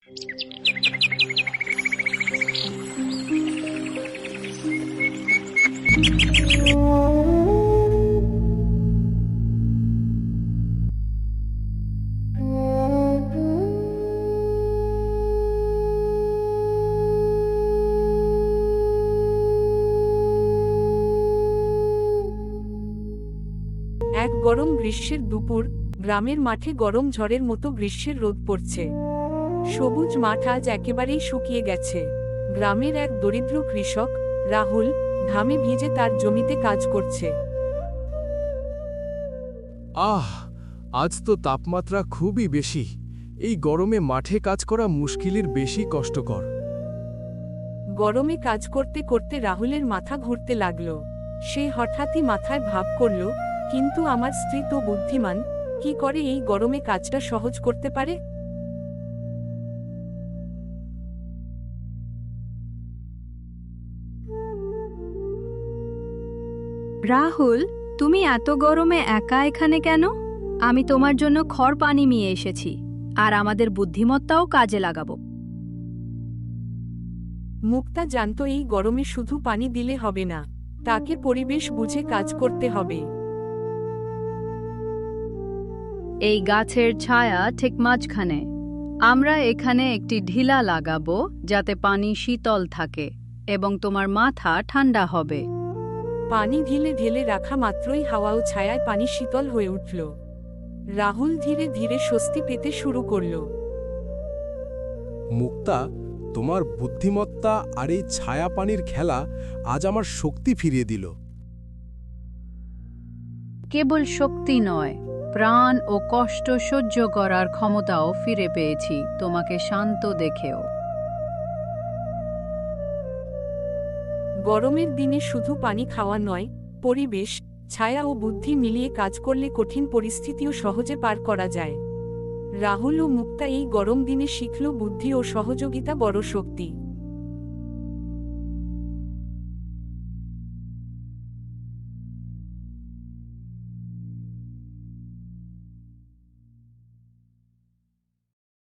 এক গরম গ্রীষ্মের দুপুর, গ্রামের মাঠে গরম ঝড়ের মতো গ্রীষ্মের রোদ পড়ছে। সবুজ মাঠ আজ একেবারেই শুকিয়ে গেছে। গ্রামের এক দরিদ্র কৃষক, রাহুল, ঘামে ভিজে তার জমিতে কাজ করছে। আহ, আজ তো তাপমাত্রা খুবই বেশি। এই গরমে মাঠে কাজ করা মুশকিলের বেশি কষ্টকর। গরমে কাজ করতে করতে রাহুলের মাথা ঘুরতে লাগল। সে হঠাৎই মাথায় ভাব করল, কিন্তু আমার স্ত্রী তো বুদ্ধিমান, কি করে এই গরমে কাজটা সহজ করতে পারে? রাহুল, তুমি এত গরমে একা এখানে কেন? আমি তোমার জন্য খড় পানি নিয়ে এসেছি, আর আমাদের বুদ্ধিমত্তাও কাজে লাগাবো। মুক্তা জানত এই গরমে শুধু পানি দিলে হবে না, তাকে পরিবেশ বুঝে কাজ করতে হবে। এই গাছের ছায়া ঠিক মাঝখানে। আমরা এখানে একটি ঢিলা লাগাবো যাতে পানি শীতল থাকে এবং তোমার মাথা ঠান্ডা হবে। পানি ঢেলে ঢেলে রাখা মাত্রই হাওয়া ও ছায়ায় পানি শীতল হয়ে উঠল। রাহুল ধীরে ধীরে স্বস্তি পেতে শুরু করল। মুক্তা, তোমার বুদ্ধিমত্তা আর এই ছায়া পানির খেলা আজ আমার শক্তি ফিরিয়ে দিল। কেবল শক্তি নয়, প্রাণ ও কষ্ট সহ্য করার ক্ষমতাও ফিরে পেয়েছি তোমাকে শান্ত দেখেও। গরমের দিনে শুধু পানি খাওয়া নয়, পরিবেশ, ছায়া ও বুদ্ধি মিলিয়ে কাজ করলে কঠিন পরিস্থিতিও সহজে পার করা যায়। রাহুল ও মুক্তা এই গরম দিনে শিখল বুদ্ধি ও সহযোগিতা বড় শক্তি।